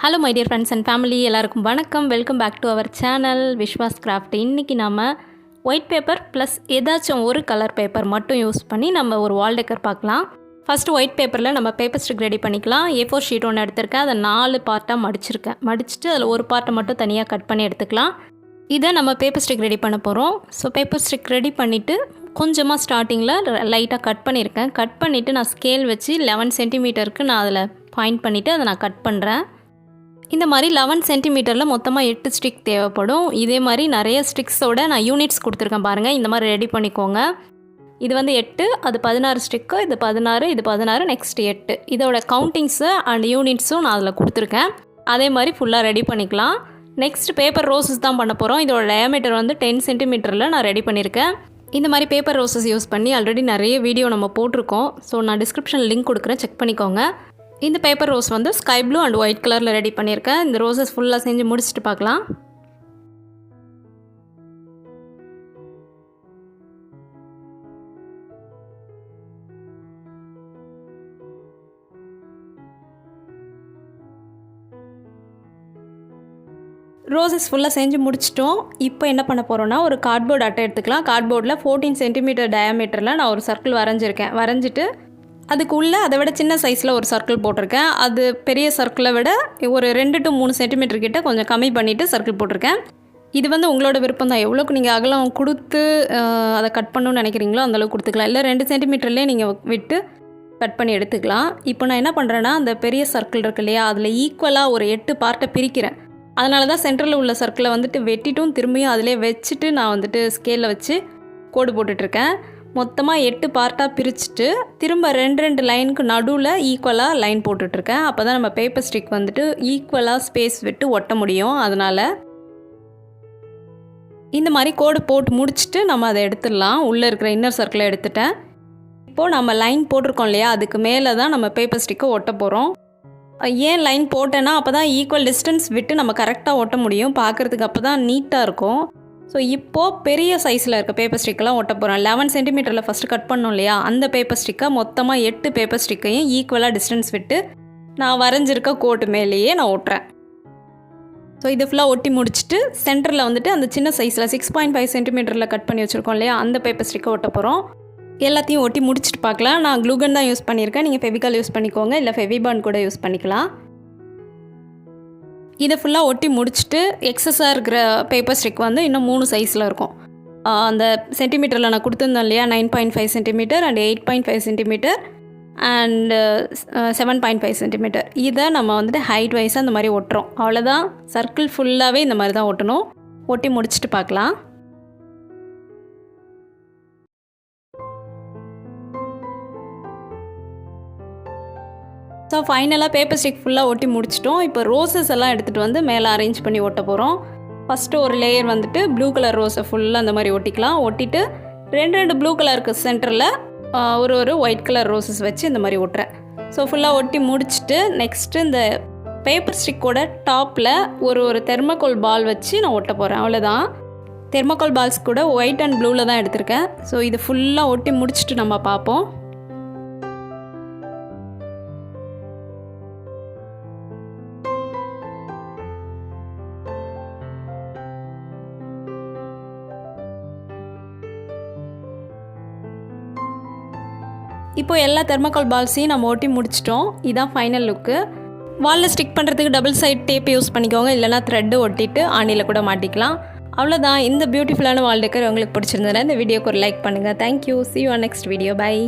Hello my dear friends and family, எல்லாருக்கும் வணக்கம். Welcome back to our channel Vishwas craft. இன்றைக்கி நம்ம ஒயிட் பேப்பர் ப்ளஸ் ஏதாச்சும் ஒரு கலர் பேப்பர் மட்டும் யூஸ் பண்ணி நம்ம ஒரு வால் டெக்கர் பார்க்கலாம். ஃபஸ்ட்டு ஒயிட் பேப்பரில் நம்ம பேப்பர் ஸ்டிக் ரெடி பண்ணிக்கலாம். A4 ஷீட் ஒன்று எடுத்திருக்கேன், அதை 4 பார்ட்டாக மடிச்சுட்டு அதில் ஒரு பார்ட்டை மட்டும் தனியாக கட் பண்ணி எடுத்துக்கலாம். இதை நம்ம பேப்பர் ஸ்டிக் ரெடி பண்ண போகிறோம். ஸோ பேப்பர் ஸ்டிக் ரெடி பண்ணிவிட்டு கொஞ்சமாக ஸ்டார்டிங்கில் லைட்டாக கட் பண்ணியிருக்கேன். கட் பண்ணிவிட்டு நான் ஸ்கேல் வச்சு 11 சென்டிமீட்டருக்கு நான் அதில் பாயிண்ட் பண்ணிவிட்டு அதை நான் கட் பண்ணுறேன். இந்த மாதிரி 11 சென்டிமீட்டரில் மொத்தமாக 8 ஸ்டிக் தேவைப்படும். இதே மாதிரி நிறைய ஸ்டிக்ஸோட நான் யூனிட்ஸ் கொடுத்துருக்கேன் பாருங்கள். இந்த மாதிரி ரெடி பண்ணிக்கோங்க. இது வந்து 8, அது 16 ஸ்டிக்கு, இது 16, இது 16, நெக்ஸ்ட் 8. இதோட கவுண்டிங்ஸு அண்ட் யூனிட்ஸும் நான் அதில் கொடுத்துருக்கேன். அதே மாதிரி ஃபுல்லாக ரெடி பண்ணிக்கலாம். நெக்ஸ்ட் பேப்பர் ரோசஸ் தான் பண்ண போகிறோம். இதோட டயாமீட்டர் வந்து 10 சென்டிமீட்டரில் நான் ரெடி பண்ணியிருக்கேன். இந்த மாதிரி பேப்பர் ரோசஸ் யூஸ் பண்ணி ஆல்ரெடி நிறைய வீடியோ நம்ம போட்டிருக்கோம். ஸோ நான் டிஸ்கிரிப்ஷனில் லிங்க் கொடுக்குறேன், செக் பண்ணிக்கோங்க. இந்த பேப்பர் ரோஸ் வந்து ஸ்கை ப்ளூ அண்ட் ஒயிட் கலரில் ரெடி பண்ணியிருக்கேன். இந்த ரோசஸ் ஃபுல்லாக செஞ்சு முடிச்சுட்டு பார்க்கலாம். ரோசஸ் ஃபுல்லாக செஞ்சு முடிச்சிட்டோம். இப்போ என்ன பண்ண போகிறோன்னா, ஒரு கார்ட்போர்டு அட்டை எடுத்துக்கலாம். கார்ட்போர்டில் 14 சென்டிமீட்டர் டயாமீட்டரில் நான் ஒரு சர்க்கிள் வரைஞ்சிட்டு அதுக்குள்ளே அதை விட சின்ன சைஸில் ஒரு சர்க்கிள் போட்டிருக்கேன். அது பெரிய சர்க்கிளை விட ஒரு 2 to 3 சென்டிமீட்டர் கிட்ட கொஞ்சம் கம்மி பண்ணிவிட்டு சர்க்கிள் போட்டிருக்கேன். இது வந்து உங்களோட விருப்பம் தான். எவ்வளோக்கு நீங்கள் அகலம் கொடுத்து அதை கட் பண்ணணும்னு நினைக்கிறீங்களோ அந்தளவுக்கு கொடுத்துக்கலாம். இல்லை 2 சென்டிமீட்டர்லேயே நீங்கள் விட்டு கட் பண்ணி எடுத்துக்கலாம். இப்போ நான் என்ன பண்ணுறேன்னா, அந்த பெரிய சர்க்கிள் இருக்கு இல்லையா, அதில் ஈக்குவலாக ஒரு 8 பார்ட்டை பிரிக்கிறேன். அதனால தான் சென்டரில் உள்ள சர்க்கிளை வந்துட்டு வெட்டிட்டும் திரும்பியும் அதிலே வச்சுட்டு நான் வந்துட்டு ஸ்கேலில் வச்சு கோடு போட்டுட்ருக்கேன். மொத்தமாக 8 பார்ட்டாக பிரிச்சுட்டு திரும்ப 2 லைனுக்கு நடுவில் ஈக்குவலாக லைன் போட்டுட்ருக்கேன். அப்போ தான் நம்ம பேப்பர் ஸ்டிக் வந்துட்டு ஈக்குவலாக ஸ்பேஸ் விட்டு ஒட்ட முடியும். அதனால் இந்த மாதிரி கோடு போட்டு முடிச்சுட்டு நம்ம அதை எடுத்துடலாம். உள்ளே இருக்கிற இன்னர் சர்க்கிளை எடுத்துட்டேன். இப்போது நம்ம லைன் போட்டிருக்கோம் இல்லையா, அதுக்கு மேலே தான் நம்ம பேப்பர் ஸ்டிக்கை ஒட்ட போகிறோம். ஏன் லைன் போட்டேன்னா, அப்போ தான் ஈக்குவல் டிஸ்டன்ஸ் விட்டு நம்ம கரெக்டாக ஒட்ட முடியும். பார்க்குறதுக்கு அப்போ தான் நீட்டாக இருக்கும். ஸோ இப்போது பெரிய சைஸில் இருக்க பேப்பர் ஸ்டிக்கெலாம் ஒட்ட போகிறேன். 11 சென்டிமீட்டரில் ஃபஸ்ட்டு கட் பண்ணோம் இல்லையா, அந்த பேப்பர் ஸ்டிக்கை மொத்தமாக 8 பேப்பர் ஸ்டிக்கையும் ஈக்குவலாக டிஸ்டன்ஸ் விட்டு நான் வரைஞ்சிருக்க கோட்டு மேலேயே நான் ஒட்டுறேன். ஸோ இது ஃபுல்லாக ஒட்டி முடிச்சுட்டு சென்டரில் வந்துட்டு அந்த சின்ன சைஸில் 6.5 சென்டிமீட்டரில் கட் பண்ணி வச்சுருக்கோம் இல்லையா, அந்த பேப்பர் ஸ்டிக்கை ஒட்ட போகிறோம். எல்லாத்தையும் ஒட்டி முடிச்சுட்டு பார்க்கலாம். நான் க்ளூகன் தான் யூஸ் பண்ணியிருக்கேன். நீங்கள் ஃபெவிகால் யூஸ் பண்ணிக்கோங்க, இல்லை ஃபெவிபாண்ட் கூட யூஸ் பண்ணிக்கலாம். இதை ஃபுல்லாக ஒட்டி முடிச்சுட்டு எக்ஸஸாக இருக்கிற பேப்பர் ஸ்டிக் வந்து இன்னும் 3 சைஸில் இருக்கும். அந்த சென்டிமீட்டரில் நான் கொடுத்துருந்தேன் இல்லையா, 9.5 centimetre and 8.5 centimetre and 7.5 centimetre. இதை நம்ம வந்துட்டு ஹைட் வைஸாக இந்த மாதிரி ஒட்டுறோம். அவ்வளோதான். சர்க்கிள் ஃபுல்லாகவே இந்த மாதிரி தான் ஒட்டணும். ஒட்டி முடிச்சுட்டு பார்க்கலாம். ஸோ ஃபைனலாக பேப்பர் ஸ்டிக் ஃபுல்லாக ஒட்டி முடிச்சிட்டோம். இப்போ ரோசஸ் எல்லாம் எடுத்துகிட்டு வந்து மேலே அரேஞ்ச் பண்ணி ஒட்ட போகிறோம். ஃபஸ்ட்டு ஒரு லேயர் வந்துட்டு ப்ளூ கலர் ரோஸை ஃபுல்லாக அந்த மாதிரி ஒட்டிக்கலாம். ஒட்டிட்டு 2 ப்ளூ கலருக்கு சென்டரில் ஒரு ஒயிட் கலர் ரோசஸ் வச்சு இந்த மாதிரி ஒட்டுறேன். ஸோ ஃபுல்லாக ஒட்டி முடிச்சுட்டு நெக்ஸ்ட்டு இந்த பேப்பர் ஸ்டிக்கோட டாப்பில் ஒரு தெர்மோகோல் பால் வச்சு நான் ஒட்ட போகிறேன். அவ்வளோதான். தெர்மோகோல் பால்ஸ் கூட ஒயிட் அண்ட் ப்ளூவில் தான் எடுத்திருக்கேன். ஸோ இது ஃபுல்லாக ஒட்டி முடிச்சுட்டு நம்ம பார்ப்போம். இப்போ எல்லா தெர்மோகால் பால்ஸையும் நம்ம ஒட்டி முடிச்சிட்டோம். இதுதான் ஃபைனல் லுக்கு. வாலில் ஸ்டிக் பண்ணுறதுக்கு டபுள் சைட் டேப் யூஸ் பண்ணிக்கோங்க, இல்லைனா த்ரெட்டு ஒட்டிட்டு ஆணியில் கூட மாட்டிக்கலாம். அவ்வளோதான். இந்த பியூட்டிஃபுல்லான வால் டெக்கர் உங்களுக்கு பிடிச்சிருந்ததுன்னா இந்த வீடியோக்கு ஒரு லைக் பண்ணுங்கள். Thank you. See you on next video. Bye.